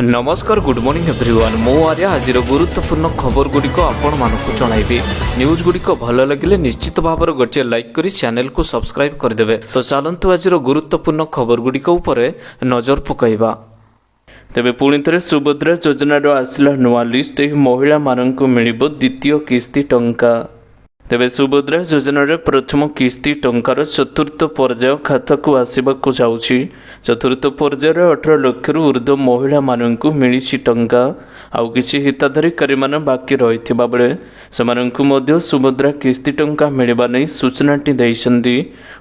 नमस्कार good morning everyone मो आर्य आज गुरुत्वपूर्ण खबर गुड़िक आपण मानक जनइबी न्यूज गुड़िक भल लगे निश्चित भाव गोटे लाइक करी चैनल को सब्सक्राइब करदे। तो चलतु आज गुरुत्वपूर्ण खबर गुड़िक उपर नजर पकईबा। तेबे पुणी थे सुभद्रा योजनार आसला नुआ लिस्ट महिला मानक मिल द्वितीय किस्ती टंका। तेबे सुभद्रा योजनार प्रथम किस्ती टंकार चतुर्थ पर्याय खाता को आसवाक जाउछि। चतुर्थ पर्यायर 18 लाख ऊर्ध्व महिला मानक मिली टंका। आउ किछि हिताधिकारी मान बाकी रहिथिबा बेले सेमानंकु मध्य सुभद्रा किस्ती टंका मिलबा नै सूचनाटी दैछन्ती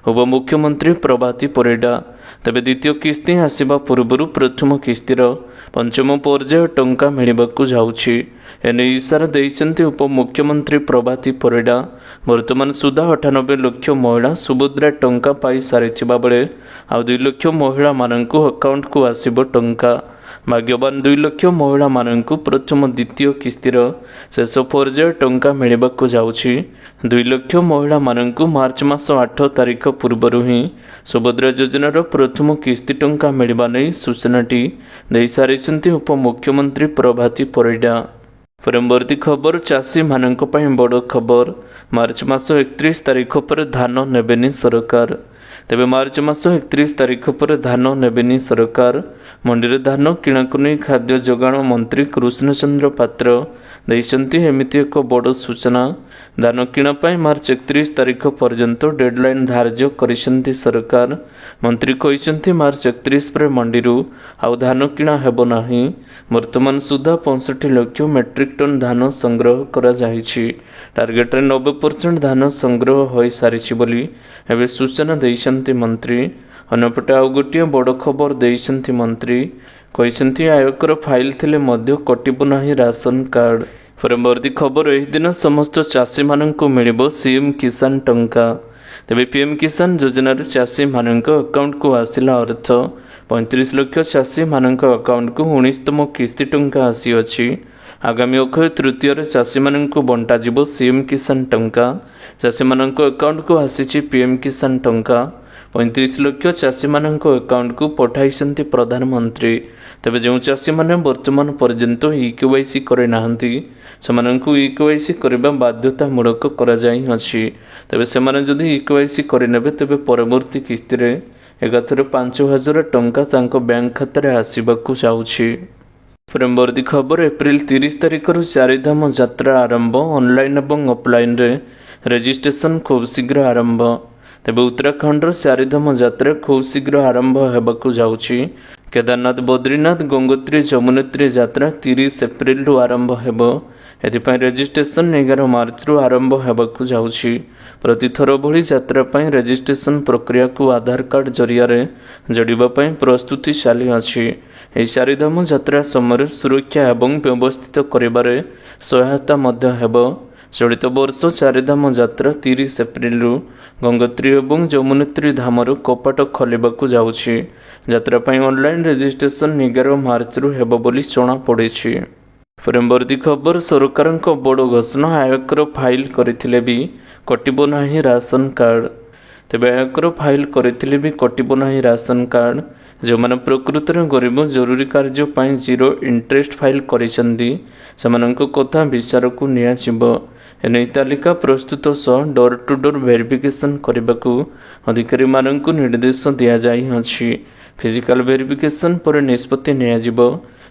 उपमुख्यमंत्री प्रभाती परिडा। तेबे द्वितीय किस्ती आसवा पूर्व प्रथम किस्तीर पंचम पर्याय टंका मिलवाक जाउछि। एने इशारा दैछन्ती उपमुख्यमंत्री प्रभाती परिडा। वर्तमान सुधा 98 लाख महिला सुभद्रा टंका पाई सारिथिबा बेले आउ 2 लाख महिला माननकु अकाउंट को आसीबो टंका। भाग्यवान 2 लाख महिला माननकु प्रथम द्वितीय किस्तीर शेष पर्याय टंका मिलवाक जाउछि। 2 लाख महिला माननकु मार्च मास 8 तारिख पूर्व ही सुभद्रा योजनार प्रथम किस्ती टंका मिलवा नै सूचनाटी दै सारिछन्ती उपमुख्यमंत्री प्रभाती परिडा। परवर्ती खबर चाषी मानक पई बड़ खबर। मार्च मास 31 तारिख पर धान नेबेनी सरकार। तेबे मार्च मास 31 तारिख पर धान नेबेनी सरकार। मंडी धान किणाकु नहीं खाद्य जोगाण मंत्री कृष्णचंद्र पात्र दैछन्ती एमिति एक बड़ सूचना। धान किणा पाई मार्च 31 तारिख पर्यंत डेडलाइन धार्य करिसेंती सरकार। मंत्री कहिसेंती मार्च 31 पर मंडी आउ धान किणा हेबो नाही। वर्तमान सुधा 65 लाख मेट्रिक टन धान संग्रह करा जाइछि। टार्गेट रे 90% धान संग्रह होई सारिछि बोली एबे सूचना दैछन्ती मंत्री। अन्यपटे आउ गोटिए बड़ खबर दैछन्ती मंत्री कहिसेंती आयकर फाइल थिले मध्य कटिबो नाही राशन कार्ड। परवर्ती खबर एही दिन समस्त चाषी माननकु मिलिबो सीएम किसान टंका। तेबे पीएम किसान योजनार चाषी माननक अकाउंट को आसिला अर्थ 35 लाख चाषी माननक अकाउंट को 19तम किस्ती टंका आसी अछि। आगामी अक्षय तृतीय चाषी माननकु बंटा जिवो सीएम किसान टंका। चाषी माननक अकाउंट को आसीछि पीएम किसान टंका। 35 लाख चाषी माननक अकाउंट को पठाइसंती प्रधानमंत्री। तेबे जो चाषी माने वर्तमान पर्यंत इकेवाईसी करे नाहंती सेमानंकु इकेवाईसी करबा बाध्यतामूलक करा जाई अछि। तेबे सेमाने जदि इकेवाईसी करिनेबे तेबे परवर्ती किस्ती रे एगाथरे 5000 टंका तांको बैंक खाता रे आसीबाकु जाउछि। परवर्ती खबर एप्रिल 30 तारिख चारिधाम यात्रा आरंभ। ऑनलाइन एवं ऑफलाइन रे रजिस्ट्रेशन खूब शीघ्र आरंभ। तेबे उत्तराखंड चारिधाम यात्रा खूब शीघ्र आरंभ हेबाकु जाउछि। केदारनाथ बद्रीनाथ गंगोत्री यमुनोत्री यात्रा 30 एप्रिल आरंभ हेबो। एथिपाई रजिस्ट्रेशन 11 मार्च आरंभ हेबाकु जाउछि। प्रतिथर भली यात्रा पाई रजिस्ट्रेशन प्रक्रिया को आधार कार्ड जरिया रे जोड़िबा पाई प्रस्तुति चाली अछि। एही चारिधाम यात्रा समय सुरक्षा एवं व्यवस्थित करिबारे सहायता मध्य हेबो। चलित वर्ष चारिधाम यात्रा 30 एप्रिल गंगोत्री एवं यमुनोत्री धामर कपाट खोलिबाकु जाउछि। यात्रा पाई ऑनलाइन रजिस्ट्रेशन 11 मार्च हेबो बोली जणा पड़िछि। परवर्ती खबर सरकारक बड़ घोषणा। आयकर फाइल करथिले भी कटिबो नाही राशन कार्ड। तेबे आयकर फाइल करथिले भी कटिबो नाही राशन कार्ड। जो माने प्रकृत गरीब जरूरी कार्य पाई 0 इंटरेस्ट फाइल करिसंदी सेमानक कथा विचार को निया जिवो। एने तालिका प्रस्तुत सह डोर टू डोर वेरिफिकेशन करबाकू अधिकारी माननकु निर्देश दिया जाई अछि। फिजिकल वेरिफिकेशन पर निष्पत्ति निया जिवो।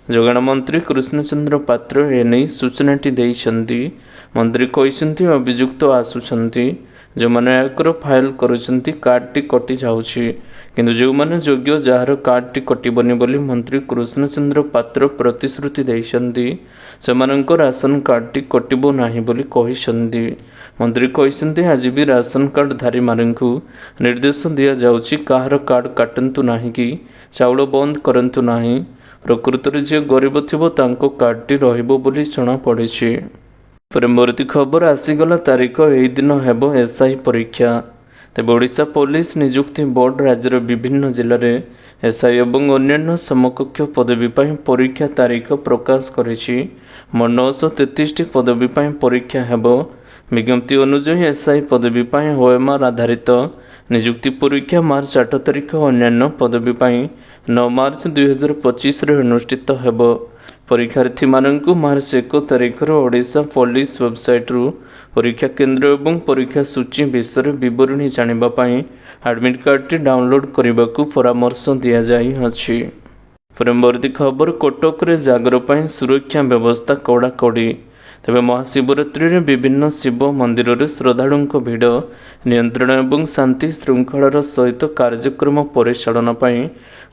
जोगाण मंत्री कृष्णचंद्र पात्र एने सूचनाटी दैछन्ती। मंत्री कहिसंती अभियुक्त आसुछन्ती जो माने आयकर फाइल करुछन्ती कार्डटी कटि जाउछि किंतु जो माने योग्य जार कार्डटी कटिबनी बोली मंत्री कृष्णचंद्र पात्र प्रतिश्रुति दैछन्ती सेमानंक राशन कार्डटी कटिबो नाही बोली कहिसंती। मंत्री कहिसंती आज भी राशन कार्ड धारी माननकु निर्देश दिया जाउछि काहर कार्ड काटंतु नाही कि चाउल बंद करंतु नाही। प्रकृत रे जे गरीब थिबो तांको कार्डटी रहिबो बोली जणा पड़िछि। परवर्ती खबर आसीगला तारिख एही दिन हेबो एसआई परीक्षा। तेबे ओडिशा पुलिस नियुक्ति बोर्ड राज्यर विभिन्न जिले में एसआई एवं अन्य समकक्ष पदवी पर परीक्षा तारीख प्रकाश करिछि। 933 पदवी पर परीक्षा हेबो। विज्ञप्ति अनुसार एसआई पदवी पर ओएमआर आधारित नियुक्ति परीक्षा मार्च 8 तारिख। अन्य पदवी पर 9 ମାର୍ଚ୍ଚ 2025 ଅନୁଷ୍ଠିତ ହେବ। ପରୀକ୍ଷାର୍ଥୀମାନଙ୍କୁ ମାର୍ଚ୍ଚ 1 ତାରିଖରୁ ଓଡ଼ିଶା ପୋଲିସ ୱେବସାଇଟରୁ ପରୀକ୍ଷା କେନ୍ଦ୍ର ଏବଂ ପରୀକ୍ଷା ସୂଚୀ ବିଷୟରେ ବିବରଣୀ ଜାଣିବା ପାଇଁ ଆଡମିଟ୍ କାର୍ଡଟି ଡାଉନଲୋଡ୍ କରିବାକୁ ପରାମର୍ଶ ଦିଆଯାଇଅଛି। ପରବର୍ତ୍ତୀ ଖବର, କଟକରେ ଜାଗର ପାଇଁ ସୁରକ୍ଷା ବ୍ୟବସ୍ଥା କଡ଼ାକଡ଼ି। ତେବେ ମହାଶିବରାତ୍ରିରେ ବିଭିନ୍ନ ଶିବ ମନ୍ଦିରରେ ଶ୍ରଦ୍ଧାଳୁଙ୍କ ଭିଡ଼ ନିୟନ୍ତ୍ରଣ ଏବଂ ଶାନ୍ତି ଶୃଙ୍ଖଳାର ସହିତ କାର୍ଯ୍ୟକ୍ରମ ପରିଚାଳନା ପାଇଁ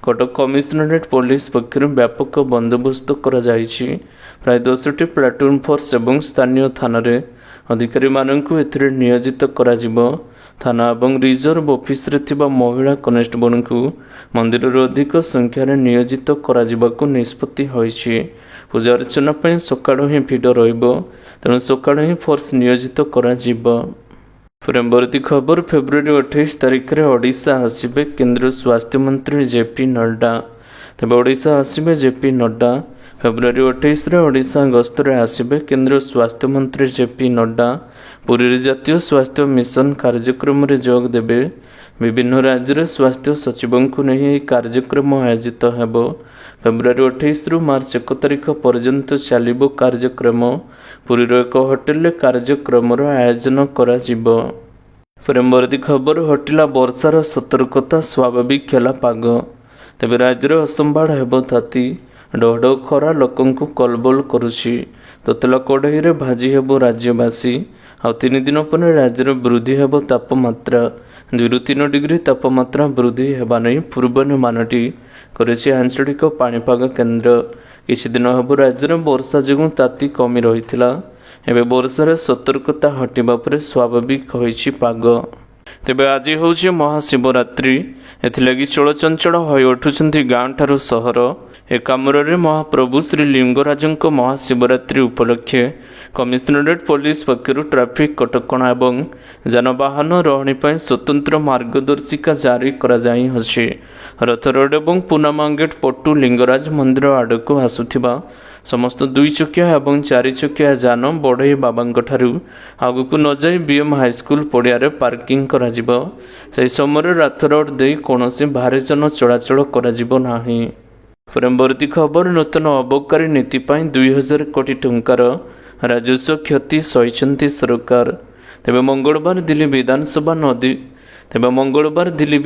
କଟକ କମିଶନରେଟ୍ ପୋଲିସ ପକ୍ଷରୁ ବ୍ୟାପକ ବନ୍ଦୋବସ୍ତ କରାଯାଇଛି। ପ୍ରାୟ 10ଟି ପ୍ଲାଟୁନ୍ ଫୋର୍ସ ଏବଂ ସ୍ଥାନୀୟ ଥାନାରେ ଅଧିକାରୀମାନଙ୍କୁ ଏଥିରେ ନିୟୋଜିତ କରାଯିବ। ଥାନା ଏବଂ ରିଜର୍ଭ ଅଫିସରେ ଥିବା ମହିଳା କନେଷ୍ଟବଳଙ୍କୁ ମନ୍ଦିରରେ ଅଧିକ ସଂଖ୍ୟାରେ ନିୟୋଜିତ କରାଯିବାକୁ ନିଷ୍ପତ୍ତି ହୋଇଛି। ପୂଜା ଅର୍ଚ୍ଚନା ପାଇଁ ସକାଳୁ ହିଁ ଭିଡ଼ ରହିବ, ତେଣୁ ସକାଳୁ ହିଁ ଫୋର୍ସ ନିୟୋଜିତ କରାଯିବ। ପରବର୍ତ୍ତୀ ଖବର, ଫେବୃଆରୀ 28 ତାରିଖରେ ଓଡ଼ିଶା ଆସିବେ କେନ୍ଦ୍ର ସ୍ୱାସ୍ଥ୍ୟମନ୍ତ୍ରୀ ଜେପି ନଡ୍ଡା। ତେବେ ଓଡ଼ିଶା ଆସିବେ ଜେପି ନଡ୍ଡା। ଫେବୃଆରୀ 28ରେ ଓଡ଼ିଶା ଗସ୍ତରେ ଆସିବେ କେନ୍ଦ୍ର ସ୍ୱାସ୍ଥ୍ୟମନ୍ତ୍ରୀ ଜେପି ନଡ୍ଡା। ପୁରୀରେ ଜାତୀୟ ସ୍ୱାସ୍ଥ୍ୟ ମିଶନ କାର୍ଯ୍ୟକ୍ରମରେ ଯୋଗ ଦେବେ। ବିଭିନ୍ନ ରାଜ୍ୟରେ ସ୍ୱାସ୍ଥ୍ୟ ସଚିବଙ୍କୁ ନେଇ ଏହି କାର୍ଯ୍ୟକ୍ରମ ଆୟୋଜିତ ହେବ। ଫେବୃଆରୀ 28ରୁ ମାର୍ଚ୍ଚ 1 ତାରିଖ ପର୍ଯ୍ୟନ୍ତ ଚାଲିବ କାର୍ଯ୍ୟକ୍ରମ। ପୁରୀର ଏକ ହୋଟେଲରେ କାର୍ଯ୍ୟକ୍ରମର ଆୟୋଜନ କରାଯିବ। ପରବର୍ତ୍ତୀ ଖବର, ହଟିଲା ବର୍ଷାର ସତର୍କତା, ସ୍ୱାଭାବିକ ହେଲା ପାଗ। ତେବେ ରାଜ୍ୟରେ ଅସମ୍ଭାଳ ହେବ ତାତି। ଢ ଢ ଖରା ଲୋକଙ୍କୁ କଲବଲ କରୁଛି। ତତଲା କଢ଼େଇରେ ଭାଜି ହେବ ରାଜ୍ୟବାସୀ। ଆଉ 3 ଦିନ ପରେ ରାଜ୍ୟରେ ବୃଦ୍ଧି ହେବ ତାପମାତ୍ରା। 2ରୁ 3 ଡିଗ୍ରୀ ତାପମାତ୍ରା ବୃଦ୍ଧି ହେବା ନେଇ ପୂର୍ବାନୁମାନଟି କରିଛି ଆଞ୍ଚଳିକ ପାଣିପାଗ କେନ୍ଦ୍ର। କିଛି ଦିନ ହେବ ରାଜ୍ୟରେ ବର୍ଷା ଯୋଗୁଁ ତାତି କମି ରହିଥିଲା। ଏବେ ବର୍ଷାର ସତର୍କତା ହଟିବା ପରେ ସ୍ୱାଭାବିକ ହୋଇଛି ପାଗ। ତେବେ ଆଜି ହେଉଛି ମହାଶିବରାତ୍ରି। ଏଥିଲାଗି ଚଳଚଞ୍ଚଳ ହୋଇ ଉଠୁଛନ୍ତି ଗାଁ ଠାରୁ ସହର। ଏକାମ୍ରରେ ମହାପ୍ରଭୁ ଶ୍ରୀ ଲିଙ୍ଗରାଜଙ୍କ ମହାଶିବରାତ୍ରି ଉପଲକ୍ଷେ କମିଶନରେଟ୍ ପୋଲିସ ପକ୍ଷରୁ ଟ୍ରାଫିକ୍ କଟକଣା ଏବଂ ଯାନବାହନ ରହଣି ପାଇଁ ସ୍ୱତନ୍ତ୍ର ମାର୍ଗଦର୍ଶିକା ଜାରି କରାଯାଇଅଛି। ରଥ ରୋଡ୍ ଏବଂ ପୁନାମା ଗେଟ୍ ପଟୁ ଲିଙ୍ଗରାଜ ମନ୍ଦିର ଆଡ଼କୁ ଆସୁଥିବା ସମସ୍ତ 2 ଚକିଆ ଏବଂ 4 ଚକିଆ ଯାନ ବଢ଼େଇ ବାବାଙ୍କଠାରୁ ଆଗକୁ ନଯାଇ ବିଏମ୍ ହାଇସ୍କୁଲ ପଡ଼ିଆରେ ପାର୍କିଂ କରାଯିବ। ସେହି ସମୟରେ ରଥ ରୋଡ୍ ଦେଇ କୌଣସି ଭାରି ଯାନ ଚଳାଚଳ କରାଯିବ ନାହିଁ। ପରବର୍ତ୍ତୀ ଖବର, ନୂତନ ଅବକାରୀ ନୀତି ପାଇଁ 2000 କୋଟି ଟଙ୍କାର ରାଜସ୍ୱ କ୍ଷତି ସହିଛନ୍ତି ସରକାର। ତେବେ ମଙ୍ଗଳବାର ଦିଲ୍ଲୀ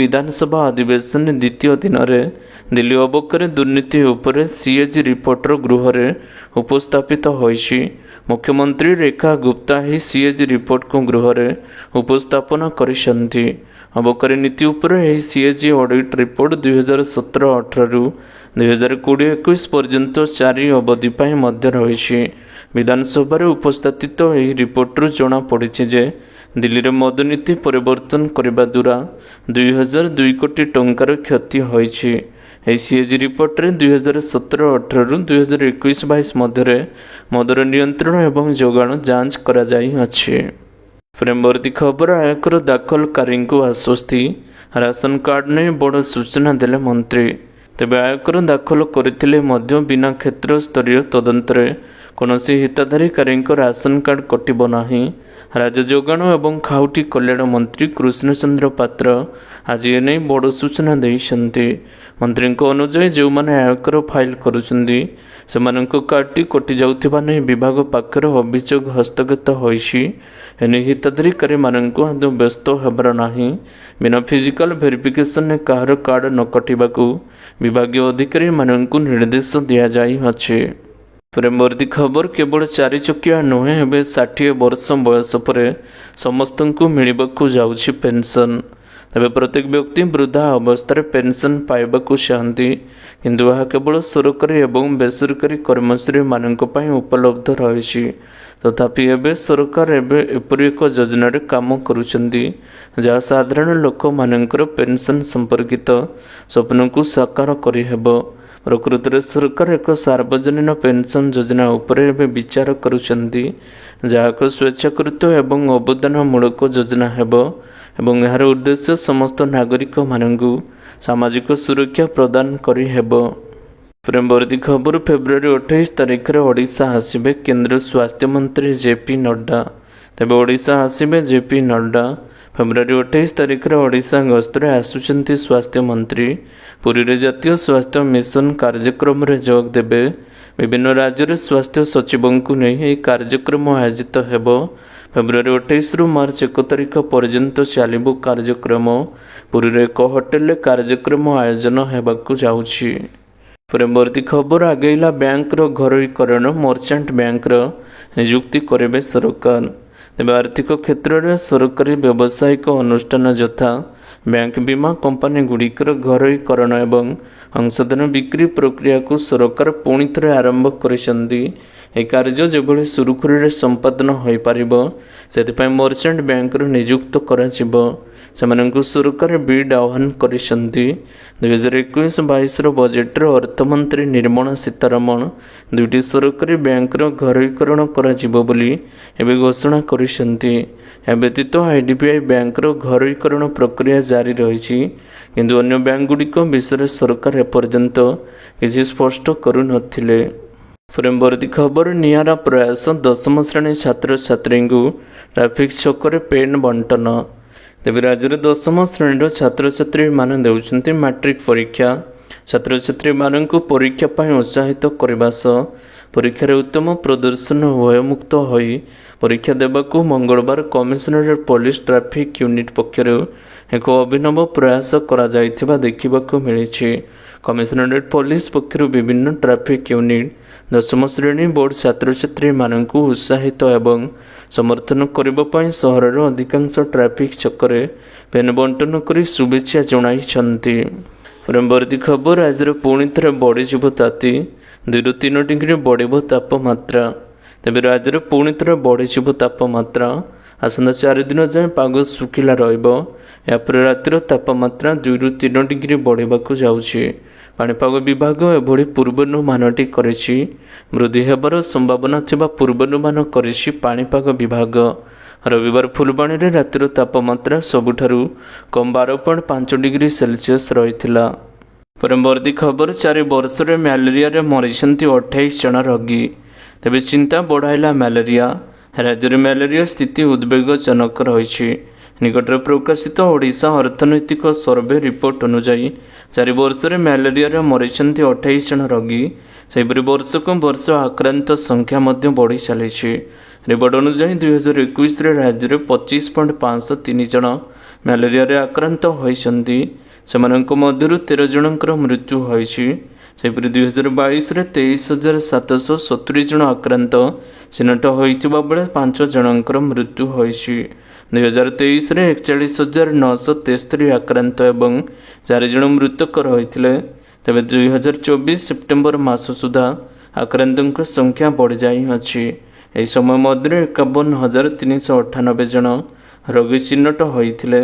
ବିଧାନସଭା ଅଧିବେଶନ ଦ୍ୱିତୀୟ ଦିନରେ ଦିଲ୍ଲୀ ଅବକାରୀ ଦୁର୍ନୀତି ଉପରେ ସିଏଜି ରିପୋର୍ଟର ଗୃହରେ ଉପସ୍ଥାପିତ ହୋଇଛି। ମୁଖ୍ୟମନ୍ତ୍ରୀ ରେଖା ଗୁପ୍ତା ଏହି ସିଏଜି ରିପୋର୍ଟକୁ ଗୃହରେ ଉପସ୍ଥାପନ କରିଛନ୍ତି। ଅବକାରୀ ନୀତି ଉପରେ ଏହି ସିଏଜି ଅଡିଟ୍ ରିପୋର୍ଟ 2017-18ରୁ 2020-21 ପର୍ଯ୍ୟନ୍ତ 4 ଅବଧି ପାଇଁ ମଧ୍ୟ ରହିଛି। ବିଧାନସଭାରେ ଉପସ୍ଥାପିତ ଏହି ରିପୋର୍ଟରୁ ଜଣାପଡ଼ିଛି ଯେ ଦିଲ୍ଲୀରେ ମଦ ନୀତି ପରିବର୍ତ୍ତନ କରିବା ଦ୍ୱାରା 2002 କୋଟି ଟଙ୍କାର କ୍ଷତି ହୋଇଛି। ଏହି ସିଏଜି ରିପୋର୍ଟରେ 2017-18ରୁ 2021-22 ମଧ୍ୟରେ ମଦର ନିୟନ୍ତ୍ରଣ ଏବଂ ଯୋଗାଣ ଯାଞ୍ଚ କରାଯାଇଅଛି। ପରବର୍ତ୍ତୀ ଖବର, ଆୟକର ଦାଖଲକାରୀଙ୍କୁ ଆଶ୍ୱସ୍ତି। ରାସନ କାର୍ଡ ନେଇ ବଡ଼ ସୂଚନା ଦେଲେ ମନ୍ତ୍ରୀ। ତେବେ ଆୟକର ଦାଖଲ କରିଥିଲେ ମଧ୍ୟ ବିନା କ୍ଷେତ୍ର ସ୍ତରୀୟ ତଦନ୍ତରେ କୌଣସି ହିତାଧିକାରୀଙ୍କ ରାସନ କାର୍ଡ କଟିବ ନାହିଁ। ରାଜ୍ୟ ଯୋଗାଣ ଏବଂ ଖାଉଟି କଲ୍ୟାଣ ମନ୍ତ୍ରୀ କୃଷ୍ଣଚନ୍ଦ୍ର ପାତ୍ର ଆଜି ଏନେଇ ବଡ଼ ସୂଚନା ଦେଇଛନ୍ତି। ମନ୍ତ୍ରୀଙ୍କ ଅନୁଯାୟୀ ଯେଉଁମାନେ ଆୟକର ଫାଇଲ କରୁଛନ୍ତି ସେମାନଙ୍କ କାର୍ଡଟି କଟିଯାଉଥିବା ନେଇ ବିଭାଗ ପାଖରେ ଅଭିଯୋଗ ହସ୍ତଗତ ହୋଇଛି। ଏନେଇ ହିତାଧିକାରୀମାନଙ୍କୁ ଆଦୌ ବ୍ୟସ୍ତ ହେବାର ନାହିଁ। ବିନା ଫିଜିକାଲ ଭେରିଫିକେସନରେ କାହାର କାର୍ଡ ନ କଟିବାକୁ ବିଭାଗୀୟ ଅଧିକାରୀମାନଙ୍କୁ ନିର୍ଦ୍ଦେଶ ଦିଆଯାଇଅଛି। ପରବର୍ତ୍ତୀ ଖବର, କେବଳ 4 ଚକିଆ ନୁହେଁ, ଏବେ 60 ବର୍ଷ ବୟସ ପରେ ସମସ୍ତଙ୍କୁ ମିଳିବାକୁ ଯାଉଛି ପେନ୍ସନ୍। ତେବେ ପ୍ରତ୍ୟେକ ବ୍ୟକ୍ତି ବୃଦ୍ଧା ଅବସ୍ଥାରେ ପେନ୍ସନ୍ ପାଇବାକୁ ଚାହାନ୍ତି, କିନ୍ତୁ ଏହା କେବଳ ସରକାରୀ ଏବଂ ବେସରକାରୀ କର୍ମଚାରୀମାନଙ୍କ ପାଇଁ ଉପଲବ୍ଧ ରହିଛି। ତଥାପି ଏବେ ସରକାର ଏପରି ଏକ ଯୋଜନାରେ କାମ କରୁଛନ୍ତି ଯାହା ସାଧାରଣ ଲୋକମାନଙ୍କର ପେନ୍ସନ୍ ସମ୍ପର୍କିତ ସ୍ୱପ୍ନକୁ ସାକାର କରିହେବ। ପ୍ରକୃତରେ ସରକାର ଏକ ସାର୍ବଜନୀନ ପେନ୍ସନ୍ ଯୋଜନା ଉପରେ ଏବେ ବିଚାର କରୁଛନ୍ତି, ଯାହା ଏକ ସ୍ୱେଚ୍ଛାକୃତ ଏବଂ ଅବଦାନମୂଳକ ଯୋଜନା ହେବ ଏବଂ ଏହାର ଉଦ୍ଦେଶ୍ୟ ସମସ୍ତ ନାଗରିକମାନଙ୍କୁ ସାମାଜିକ ସୁରକ୍ଷା ପ୍ରଦାନ କରିହେବ। ପରବର୍ତ୍ତୀ ଖବର, ଫେବୃଆରୀ 28 ତାରିଖରେ ଓଡ଼ିଶା ଆସିବେ କେନ୍ଦ୍ର ସ୍ୱାସ୍ଥ୍ୟମନ୍ତ୍ରୀ ଜେପି ନଡ୍ଡା। ତେବେ ଓଡ଼ିଶା ଆସିବେ ଜେପି ନଡ୍ଡା। ଫେବୃଆରୀ 28 ତାରିଖରେ ଓଡ଼ିଶା ଗସ୍ତରେ ଆସୁଛନ୍ତି ସ୍ୱାସ୍ଥ୍ୟମନ୍ତ୍ରୀ। ପୁରୀରେ ଜାତୀୟ ସ୍ୱାସ୍ଥ୍ୟ ମିଶନ କାର୍ଯ୍ୟକ୍ରମରେ ଯୋଗ ଦେବେ। ବିଭିନ୍ନ ରାଜ୍ୟରେ ସ୍ୱାସ୍ଥ୍ୟ ସଚିବଙ୍କୁ ନେଇ ଏହି କାର୍ଯ୍ୟକ୍ରମ ଆୟୋଜିତ ହେବ। ଫେବୃଆରୀ 28ରୁ ମାର୍ଚ୍ଚ 1 ତାରିଖ ପର୍ଯ୍ୟନ୍ତ ଚାଲିବ କାର୍ଯ୍ୟକ୍ରମ। ପୁରୀର ଏକ ହୋଟେଲରେ କାର୍ଯ୍ୟକ୍ରମ ଆୟୋଜନ ହେବାକୁ ଯାଉଛି। ପରବର୍ତ୍ତୀ ଖବର ଆଗେଇଲା ବ୍ୟାଙ୍କର ଘରୋଇକରଣ, ମର୍ଚାଣ୍ଟ ବ୍ୟାଙ୍କର ନିଯୁକ୍ତି କରିବେ ସରକାର। ତେବେ ଆର୍ଥିକ କ୍ଷେତ୍ରରେ ସରକାରୀ ବ୍ୟବସାୟିକ ଅନୁଷ୍ଠାନ ଯଥା ବ୍ୟାଙ୍କ, ବୀମା କମ୍ପାନୀଗୁଡ଼ିକର ଘରୋଇକରଣ ଏବଂ ଅଂଶଧନ ବିକ୍ରି ପ୍ରକ୍ରିୟାକୁ ସରକାର ପୁଣି ଥରେ ଆରମ୍ଭ କରିଛନ୍ତି। ଏହି କାର୍ଯ୍ୟ ଯେଭଳି ସୁରୁଖୁରୁରେ ସମ୍ପାଦନ ହୋଇପାରିବ ସେଥିପାଇଁ ମର୍ଚାଣ୍ଟ ବ୍ୟାଙ୍କର ନିଯୁକ୍ତ କରାଯିବ। ସେମାନଙ୍କୁ ସରକାର ବିଡ୍ ଆହ୍ୱାନ କରିଛନ୍ତି। 2021-22ର ବଜେଟରେ ଅର୍ଥମନ୍ତ୍ରୀ ନିର୍ମଳା ସୀତାରମଣ 2ଟି ସରକାରୀ ବ୍ୟାଙ୍କର ଘରୋଇକରଣ କରାଯିବ ବୋଲି ଏବେ ଘୋଷଣା କରିଛନ୍ତି। ଏହା ବ୍ୟତୀତ IDBI ବ୍ୟାଙ୍କର ଘରୋଇକରଣ ପ୍ରକ୍ରିୟା ଜାରି ରହିଛି, କିନ୍ତୁ ଅନ୍ୟ ବ୍ୟାଙ୍କଗୁଡ଼ିକ ବିଷୟରେ ସରକାର ଏପର୍ଯ୍ୟନ୍ତ କିଛି ସ୍ପଷ୍ଟ କରୁନଥିଲେ। ପରବର୍ତ୍ତୀ ଖବର ନିଆରା ପ୍ରୟାସ, 10ମ ଶ୍ରେଣୀ ଛାତ୍ରଛାତ୍ରୀଙ୍କୁ ଟ୍ରାଫିକ୍ ଛକରେ ପେନ୍ ବଣ୍ଟନ। ତେବେ ରାଜ୍ୟରେ 10ମ ଶ୍ରେଣୀର ଛାତ୍ରଛାତ୍ରୀମାନେ ଦେଉଛନ୍ତି ମାଟ୍ରିକ ପରୀକ୍ଷା। ଛାତ୍ରଛାତ୍ରୀମାନଙ୍କୁ ପରୀକ୍ଷା ପାଇଁ ଉତ୍ସାହିତ କରିବା ସହ ପରୀକ୍ଷାରେ ଉତ୍ତମ ପ୍ରଦର୍ଶନ ଭୟମୁକ୍ତ ହୋଇ ପରୀକ୍ଷା ଦେବାକୁ ମଙ୍ଗଳବାର କମିଶନରେଟ୍ ପୋଲିସ ଟ୍ରାଫିକ୍ ୟୁନିଟ୍ ପକ୍ଷରୁ ଏକ ଅଭିନବ ପ୍ରୟାସ କରାଯାଇଥିବା ଦେଖିବାକୁ ମିଳିଛି। କମିଶନରେଟ୍ ପୋଲିସ ପକ୍ଷରୁ ବିଭିନ୍ନ ଟ୍ରାଫିକ୍ ୟୁନିଟ୍ 10ମ ଶ୍ରେଣୀ ବୋର୍ଡ ଛାତ୍ରଛାତ୍ରୀମାନଙ୍କୁ ଉତ୍ସାହିତ ଏବଂ ସମର୍ଥନ କରିବା ପାଇଁ ସହରର ଅଧିକାଂଶ ଟ୍ରାଫିକ୍ ଛକରେ ପେନ୍ ବଣ୍ଟନ କରି ଶୁଭେଚ୍ଛା ଜଣାଇଛନ୍ତି। ପରବର୍ତ୍ତୀ ଖବର ଆଜିର ପୁଣି ଥରେ ବଢ଼ିଯିବ ତାତି, 2ରୁ 3 ଡିଗ୍ରୀ ବଢ଼ିବ ତାପମାତ୍ରା। ତେବେ ରାଜ୍ୟରେ ପୁଣି ଥରେ ବଢ଼ିଯିବ ତାପମାତ୍ରା। ଆସନ୍ତା 4 ଦିନ ଯାଏଁ ପାଗ ଶୁଖିଲା ରହିବ। ଏହାପରେ ରାତିର ତାପମାତ୍ରା 2ରୁ 3 ଡିଗ୍ରୀ ବଢ଼ିବାକୁ ଯାଉଛି। ପାଣିପାଗ ବିଭାଗ ଏଭଳି ପୂର୍ବାନୁମାନଟି କରିଛି। ବୃଦ୍ଧି ହେବାର ସମ୍ଭାବନା ଥିବା ପୂର୍ବାନୁମାନ କରିଛି ପାଣିପାଗ ବିଭାଗ। ରବିବାର ଫୁଲବାଣୀରେ ରାତିର ତାପମାତ୍ରା ସବୁଠାରୁ କମ୍ 12.5 ଡିଗ୍ରୀ ସେଲସିୟସ୍ ରହିଥିଲା। ପରବର୍ତ୍ତୀ ଖବର 4 ବର୍ଷରେ ମ୍ୟାଲେରିଆରେ ମରିଛନ୍ତି 28 ଜଣ ରୋଗୀ। ତେବେ ଚିନ୍ତା ବଢ଼ାଇଲା ମ୍ୟାଲେରିଆ। ରାଜ୍ୟରେ ମ୍ୟାଲେରିଆ ସ୍ଥିତି ଉଦ୍ବେଗଜନକ ରହିଛି। ନିକଟରେ ପ୍ରକାଶିତ ଓଡ଼ିଶା ଅର୍ଥନୈତିକ ସର୍ଭେ ରିପୋର୍ଟ ଅନୁଯାୟୀ 4 ବର୍ଷରେ ମ୍ୟାଲେରିଆରେ ମରିଛନ୍ତି 28 ଜଣ ରୋଗୀ। ସେହିପରି ବର୍ଷକୁ ବର୍ଷ ଆକ୍ରାନ୍ତ ସଂଖ୍ୟା ମଧ୍ୟ ବଢ଼ି ଚାଲିଛି। ରିପୋର୍ଟ ଅନୁଯାୟୀ 2021ରେ ରାଜ୍ୟରେ 25.503 ଜଣ ମ୍ୟାଲେରିଆରେ ଆକ୍ରାନ୍ତ ହୋଇଛନ୍ତି। ସେମାନଙ୍କ ମଧ୍ୟରୁ 13 ଜଣଙ୍କର ମୃତ୍ୟୁ ହୋଇଛି। ସେହିପରି 2022ରେ 23,770 ଜଣ ଆକ୍ରାନ୍ତ ଚିହ୍ନଟ ହୋଇଥିବା ବେଳେ 5 ଜଣଙ୍କର ମୃତ୍ୟୁ ହୋଇଛି। 2023ରେ 41,973 ଆକ୍ରାନ୍ତ ଏବଂ 4 ଜଣ ମୃତକ ରହିଥିଲେ। ତେବେ 2024 ସେପ୍ଟେମ୍ବର ମାସ ସୁଦ୍ଧା ଆକ୍ରାନ୍ତଙ୍କ ସଂଖ୍ୟା ବଢ଼ିଯାଇଅଛି। ଏହି ସମୟ ମଧ୍ୟରେ 51,398 ଜଣ ରୋଗୀ ଚିହ୍ନଟ ହୋଇଥିଲେ।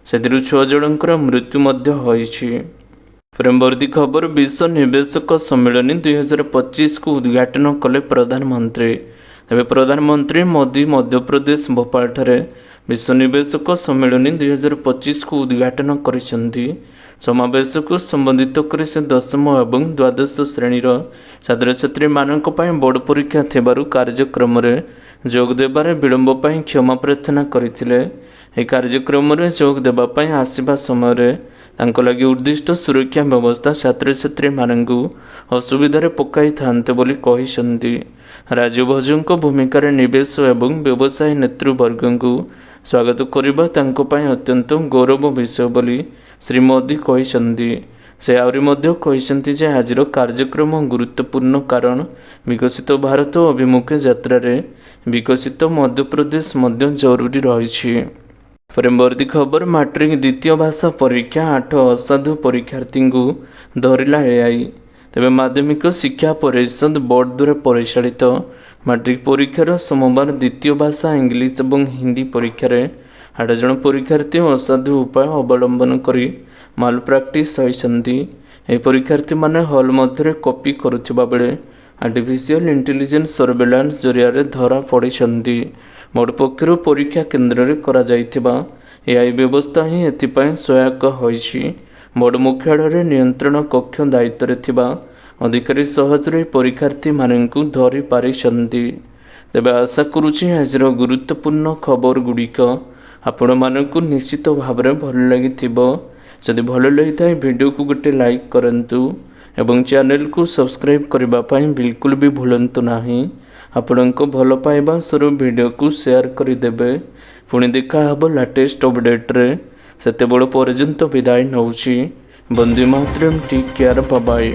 ସେଥିରୁ 6 ଜଣଙ୍କର ମୃତ୍ୟୁ ମଧ୍ୟ ହୋଇଛି। ପରବର୍ତ୍ତୀ ଖବର ବିଶ୍ୱ ନିବେଶକ ସମ୍ମିଳନୀ 2025କୁ ଉଦ୍ଘାଟନ କଲେ ପ୍ରଧାନମନ୍ତ୍ରୀ। ତେବେ ପ୍ରଧାନମନ୍ତ୍ରୀ ମୋଦି ମଧ୍ୟପ୍ରଦେଶ ଭୋପାଳଠାରେ ବିଶ୍ୱ ନିବେଶକ ସମ୍ମିଳନୀ 2025କୁ ଉଦ୍ଘାଟନ କରିଛନ୍ତି। ସମାବେଶକୁ ସମ୍ବୋଧିତ କରି ସେ 10ମ ଏବଂ ଦ୍ୱାଦଶ ଶ୍ରେଣୀର ଛାତ୍ରଛାତ୍ରୀମାନଙ୍କ ପାଇଁ ବୋର୍ଡ ପରୀକ୍ଷା ଥିବାରୁ କାର୍ଯ୍ୟକ୍ରମରେ ଯୋଗ ଦେବାରେ ବିଳମ୍ବ ପାଇଁ କ୍ଷମା ପ୍ରାର୍ଥନା କରିଥିଲେ। ଏହି କାର୍ଯ୍ୟକ୍ରମରେ ଯୋଗ ଦେବା ପାଇଁ ଆସିବା ସମୟରେ ତାଙ୍କ ଲାଗି ଉଦ୍ଦିଷ୍ଟ ସୁରକ୍ଷା ବ୍ୟବସ୍ଥା ଛାତ୍ରଛାତ୍ରୀମାନଙ୍କୁ ଅସୁବିଧାରେ ପକାଇଥାନ୍ତେ ବୋଲି କହିଛନ୍ତି। ରାଜଭୋଜଙ୍କ ଭୂମିକାରେ ନିବେଶ ଏବଂ ବ୍ୟବସାୟୀ ନେତୃବର୍ଗଙ୍କୁ ସ୍ୱାଗତ କରିବା ତାଙ୍କ ପାଇଁ ଅତ୍ୟନ୍ତ ଗୌରବ ବିଷୟ ବୋଲି ଶ୍ରୀ ମୋଦି କହିଛନ୍ତି। ସେ ଆହୁରି ମଧ୍ୟ କହିଛନ୍ତି ଯେ ଆଜିର କାର୍ଯ୍ୟକ୍ରମ ଗୁରୁତ୍ୱପୂର୍ଣ୍ଣ କାରଣ ବିକଶିତ ଭାରତ ଅଭିମୁଖେ ଯାତ୍ରାରେ ବିକଶିତ ମଧ୍ୟପ୍ରଦେଶ ମଧ୍ୟ ଜରୁରୀ ରହିଛି। ପରବର୍ତ୍ତୀ ଖବର ମାଟ୍ରିକ ଦ୍ୱିତୀୟ ଭାଷା ପରୀକ୍ଷା 8 ଅସାଧୁ ପରୀକ୍ଷାର୍ଥୀଙ୍କୁ ଧରିଲା AI। ତେବେ ମାଧ୍ୟମିକ ଶିକ୍ଷା ପରିଷଦ ବୋର୍ଡ ଦ୍ୱାରା ପରିଚାଳିତ ମାଟ୍ରିକ ପରୀକ୍ଷାର ସୋମବାର ଦ୍ୱିତୀୟ ଭାଷା ଇଂଲିଶ ଏବଂ ହିନ୍ଦୀ ପରୀକ୍ଷାରେ 8 ଜଣ ପରୀକ୍ଷାର୍ଥୀ ଅସାଧୁ ଉପାୟ ଅବଲମ୍ବନ କରି ମାଲ ପ୍ରାକ୍ଟିସ୍ ହୋଇଛନ୍ତି। ଏହି ପରୀକ୍ଷାର୍ଥୀମାନେ ହଲ୍ ମଧ୍ୟରେ କପି କରୁଥିବା ବେଳେ ଆର୍ଟିଫିସିଆଲ ଇଣ୍ଟେଲିଜେନ୍ସ ସର୍ଭେଲାନ୍ସ ଜରିଆରେ ଧରା ପଡ଼ିଛନ୍ତି। ବୋର୍ଡ ପକ୍ଷରୁ ପରୀକ୍ଷା କେନ୍ଦ୍ରରେ କରାଯାଇଥିବା AI ବ୍ୟବସ୍ଥା ହିଁ ଏଥିପାଇଁ ସହାୟକ ହୋଇଛି। ବୋର୍ଡ ମୁଖ୍ୟାଳୟରେ ନିୟନ୍ତ୍ରଣ କକ୍ଷ ଦାୟିତ୍ୱରେ ଥିବା ଅଧିକାରୀ ସହଜରେ ପରୀକ୍ଷାର୍ଥୀମାନଙ୍କୁ ଧରି ପାରିଛନ୍ତି। ତେବେ ଆଶା କରୁଛି ଆଜିର ଗୁରୁତ୍ୱପୂର୍ଣ୍ଣ ଖବରଗୁଡ଼ିକ ଆପଣମାନଙ୍କୁ ନିଶ୍ଚିତ ଭାବରେ ଭଲ ଲାଗିଥିବ। ଯଦି ଭଲ ଲାଗିଥାଏ ଭିଡ଼ିଓକୁ ଗୋଟେ ଲାଇକ୍ କରନ୍ତୁ ଏବଂ ଚ୍ୟାନେଲକୁ ସବସ୍କ୍ରାଇବ୍ କରିବା ପାଇଁ ବିଲକୁଲ ବି ଭୁଲନ୍ତୁ ନାହିଁ। ଆପଣଙ୍କ ଭଲ ପାଇବା ସ୍ୱରୂପ ଭିଡ଼ିଓକୁ ସେୟାର କରିଦେବେ। ପୁଣି ଦେଖା ହେବ ଲାଟେଷ୍ଟ ଅପଡେଟ୍ରେ। ସେତେବେଳେ ପର୍ଯ୍ୟନ୍ତ ବିଦାୟ ନେଉଛି। ବନ୍ଦେ ମାତରମ୍, ଟେକ୍ କେୟାର, ବାଏ ବାଏ।